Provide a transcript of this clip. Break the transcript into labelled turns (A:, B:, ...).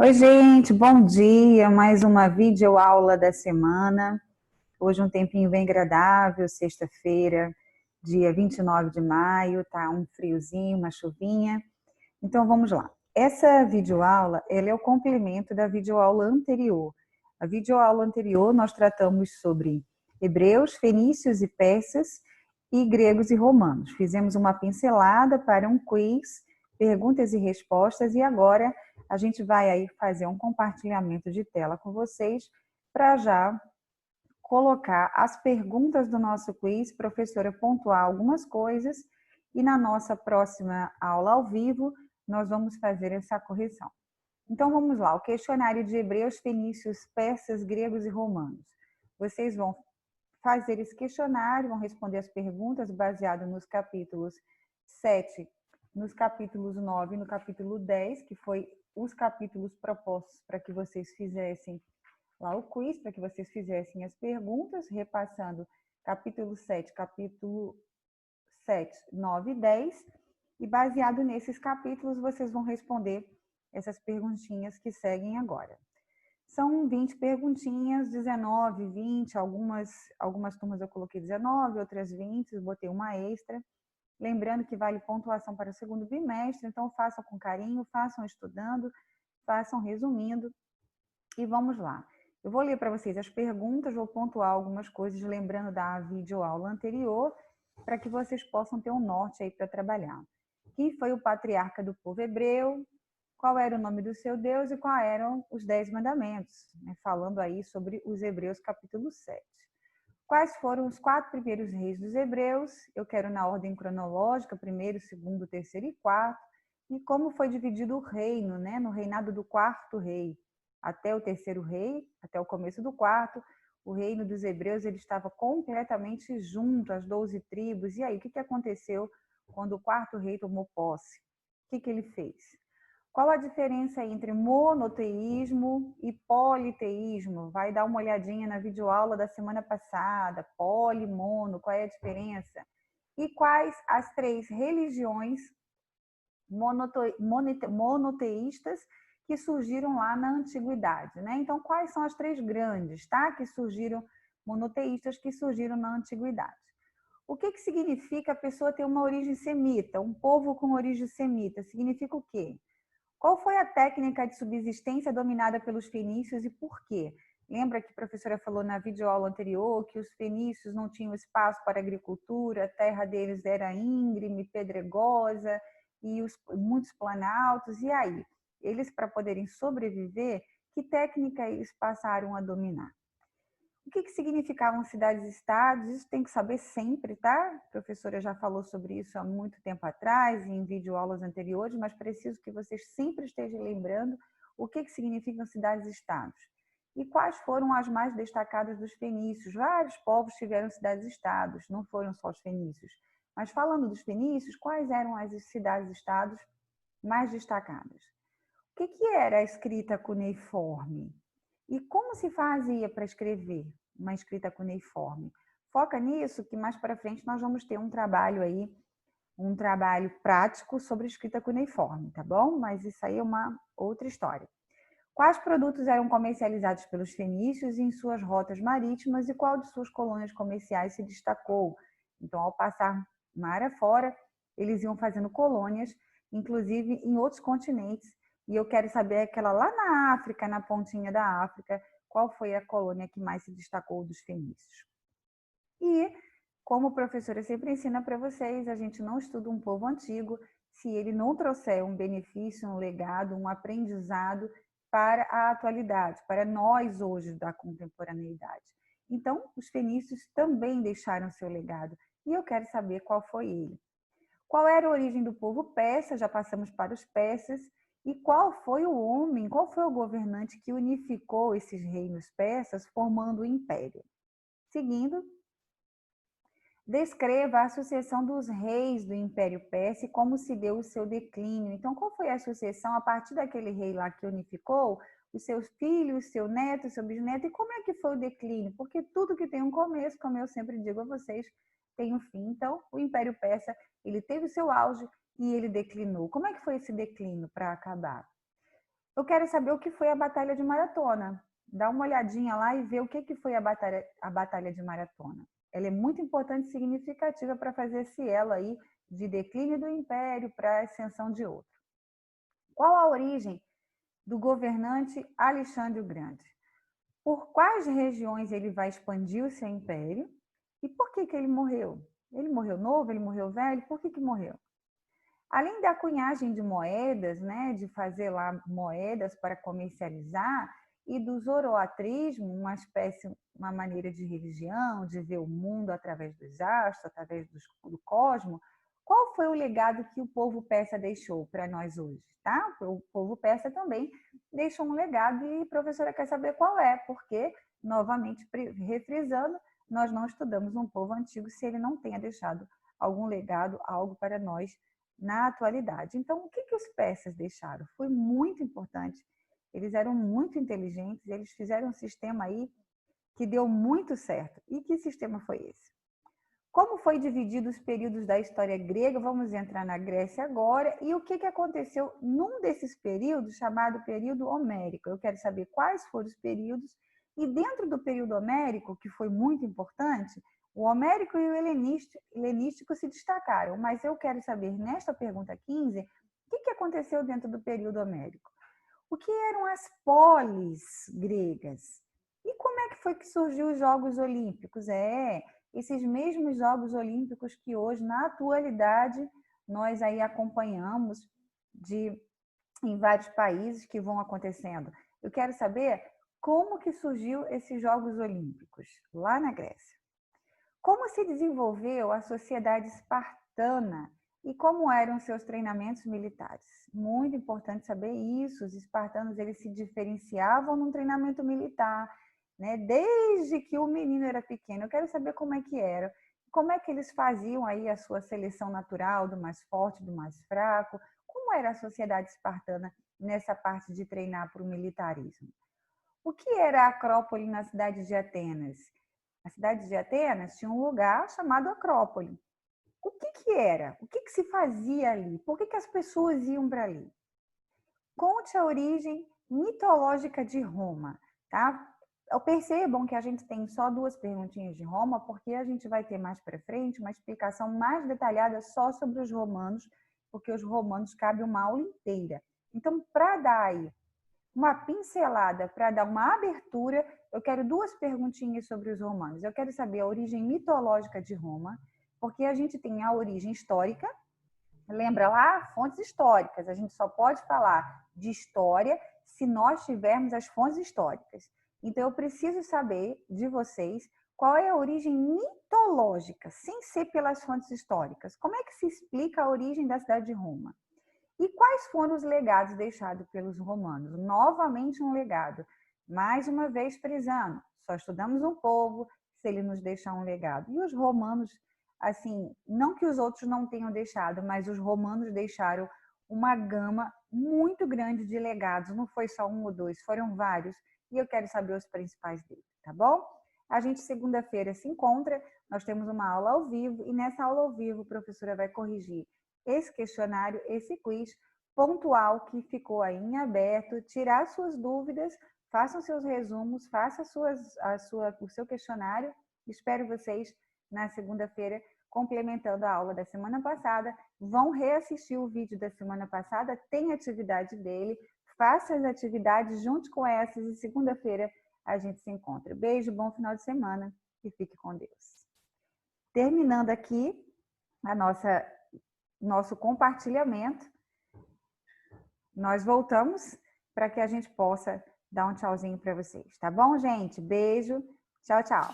A: Oi, gente, bom dia. Mais uma videoaula da semana. Hoje um tempinho bem agradável, sexta-feira, dia 29 de maio, tá um friozinho, uma chuvinha. Então vamos lá. Essa videoaula, ela é o complemento da videoaula anterior. A videoaula anterior nós tratamos sobre hebreus, fenícios e persas e gregos e romanos. Fizemos uma pincelada para um quiz, perguntas e respostas, e agora a gente vai aí fazer um compartilhamento de tela com vocês para já colocar as perguntas do nosso quiz, professora pontuar algumas coisas, e na nossa próxima aula ao vivo nós vamos fazer essa correção. Então vamos lá, o questionário de hebreus, fenícios, persas, gregos e romanos. Vocês vão fazer esse questionário, vão responder as perguntas baseado nos capítulos 7, nos capítulos 9 e no capítulo 10, que foi os capítulos propostos para que vocês fizessem lá o quiz, para que vocês fizessem as perguntas, repassando capítulo 7, 9 e 10, e baseado nesses capítulos vocês vão responder essas perguntinhas que seguem agora. São 20 perguntinhas, 19, 20, algumas turmas eu coloquei 19, outras 20, botei uma extra. Lembrando que vale pontuação para o segundo bimestre, então façam com carinho, façam estudando, façam resumindo e vamos lá. Eu vou ler para vocês as perguntas, vou pontuar algumas coisas, lembrando da videoaula anterior, para que vocês possam ter um norte aí para trabalhar. Quem foi o patriarca do povo hebreu? Qual era o nome do seu Deus e quais eram os 10 mandamentos? Falando aí sobre os Hebreus, capítulo 7. Quais foram os 4 primeiros reis dos hebreus? Eu quero na ordem cronológica, primeiro, segundo, terceiro e quarto. E como foi dividido o reino, no reinado do quarto rei, até o terceiro rei, até o começo do quarto, o reino dos hebreus ele estava completamente junto às 12 tribos. E aí, o que aconteceu quando o quarto rei tomou posse? O que ele fez? Qual a diferença entre monoteísmo e politeísmo? Vai dar uma olhadinha na videoaula da semana passada. Poli, mono, qual é a diferença? E quais as 3 religiões monoteístas que surgiram lá na antiguidade, Então, quais são as 3 grandes, que surgiram, monoteístas que surgiram na antiguidade? O que significa a pessoa ter uma origem semita, um povo com origem semita? Significa o quê? Qual foi a técnica de subsistência dominada pelos fenícios e por quê? Lembra que a professora falou na videoaula anterior que os fenícios não tinham espaço para agricultura, a terra deles era íngreme, pedregosa e muitos planaltos. E aí, eles, para poderem sobreviver, que técnica eles passaram a dominar? O que significavam cidades-estados? Isso tem que saber sempre, tá? A professora já falou sobre isso há muito tempo atrás, em videoaulas anteriores, mas preciso que vocês sempre estejam lembrando o que significam cidades-estados. E quais foram as mais destacadas dos fenícios? Vários povos tiveram cidades-estados, não foram só os fenícios. Mas falando dos fenícios, quais eram as cidades-estados mais destacadas? O que era a escrita cuneiforme? E como se fazia para escrever uma escrita cuneiforme? Foca nisso que mais para frente nós vamos ter um trabalho aí, um trabalho prático sobre escrita cuneiforme, tá bom? Mas isso aí é uma outra história. Quais produtos eram comercializados pelos fenícios em suas rotas marítimas e qual de suas colônias comerciais se destacou? Então, ao passar mar afora, eles iam fazendo colônias, inclusive em outros continentes. E eu quero saber aquela lá na África, na pontinha da África, qual foi a colônia que mais se destacou dos fenícios. E, como a professora sempre ensina para vocês, a gente não estuda um povo antigo se ele não trouxer um benefício, um legado, um aprendizado para a atualidade, para nós hoje da contemporaneidade. Então, os fenícios também deixaram seu legado e eu quero saber qual foi ele. Qual era a origem do povo persa? Já passamos para os persas. E qual foi o homem, qual foi o governante que unificou esses reinos persas, formando o império? Seguindo, descreva a sucessão dos reis do Império Persa e como se deu o seu declínio. Então, qual foi a sucessão a partir daquele rei lá que unificou? Os seus filhos, seu neto, seu bisneto, e como é que foi o declínio? Porque tudo que tem um começo, como eu sempre digo a vocês, tem um fim. Então, o Império Persa, ele teve o seu auge e ele declinou. Como é que foi esse declínio para acabar? eu quero saber o que foi a Batalha de Maratona. Dá uma olhadinha lá e vê o que foi a Batalha de Maratona. Ela é muito importante e significativa para fazer esse elo aí de declínio do império para a ascensão de outro. Qual a origem do governante Alexandre o Grande? Por quais regiões ele vai expandir o seu império? E por que ele morreu? Ele morreu novo? Ele morreu velho? Por que morreu? Além da cunhagem de moedas, né, de fazer lá moedas para comercializar, e do zoroatrismo, uma maneira de religião, de ver o mundo através dos astros, através do cosmos, qual foi o legado que o povo persa deixou para nós hoje? Tá? O povo persa também deixou um legado e a professora quer saber qual é, porque, novamente, refrisando, nós não estudamos um povo antigo se ele não tenha deixado algum legado, algo para nós na atualidade. Então, o que os persas deixaram? Foi muito importante. Eles eram muito inteligentes, eles fizeram um sistema aí que deu muito certo. E que sistema foi esse? Como foi dividido os períodos da história grega? Vamos entrar na Grécia agora. E o que aconteceu num desses períodos, chamado período homérico? Eu quero saber quais foram os períodos. E dentro do período homérico, que foi muito importante, o homérico e o helenístico se destacaram. Mas eu quero saber, nesta pergunta 15, o que aconteceu dentro do período homérico? O que eram as polis gregas? E como é que foi que surgiu os Jogos Olímpicos? Esses mesmos Jogos Olímpicos que hoje, na atualidade, nós aí acompanhamos em vários países que vão acontecendo. Eu quero saber como que surgiu esses Jogos Olímpicos lá na Grécia. Como se desenvolveu a sociedade espartana e como eram seus treinamentos militares? Muito importante saber isso. Os espartanos eles se diferenciavam no treinamento militar, né? Desde que o menino era pequeno. Eu quero saber como é que era, como é que eles faziam aí a sua seleção natural do mais forte, do mais fraco. Como era a sociedade espartana nessa parte de treinar para o militarismo? O que era a Acrópole na cidade de Atenas? A cidade de Atenas tinha um lugar chamado Acrópole. O que era? O que se fazia ali? Por que as pessoas iam para ali? Conte a origem mitológica de Roma, tá? Percebam que a gente tem só 2 perguntinhas de Roma, porque a gente vai ter mais para frente uma explicação mais detalhada só sobre os romanos, porque os romanos cabe uma aula inteira. Então, para dar aí uma pincelada, para dar uma abertura, eu quero 2 perguntinhas sobre os romanos. Eu quero saber a origem mitológica de Roma, porque a gente tem a origem histórica. Lembra lá? Fontes históricas. A gente só pode falar de história se nós tivermos as fontes históricas. Então, eu preciso saber de vocês qual é a origem mitológica, sem ser pelas fontes históricas. Como é que se explica a origem da cidade de Roma? E quais foram os legados deixados pelos romanos? Novamente um legado. Mais uma vez frisando, só estudamos um povo se ele nos deixar um legado. E os romanos, assim, não que os outros não tenham deixado, mas os romanos deixaram uma gama muito grande de legados. Não foi só 1 ou 2, foram vários. E eu quero saber os principais deles, tá bom? A gente segunda-feira se encontra, nós temos uma aula ao vivo e nessa aula ao vivo a professora vai corrigir esse questionário, esse quiz pontual que ficou aí em aberto, tirar suas dúvidas, façam seus resumos, faça o seu questionário. Espero vocês na segunda-feira complementando a aula da semana passada. Vão reassistir o vídeo da semana passada, tem atividade dele, faça as atividades junto com essas e segunda-feira a gente se encontra. Beijo, bom final de semana e fique com Deus. Terminando aqui nosso compartilhamento, nós voltamos para que a gente possa dar um tchauzinho para vocês, tá bom, gente? Beijo, tchau, tchau.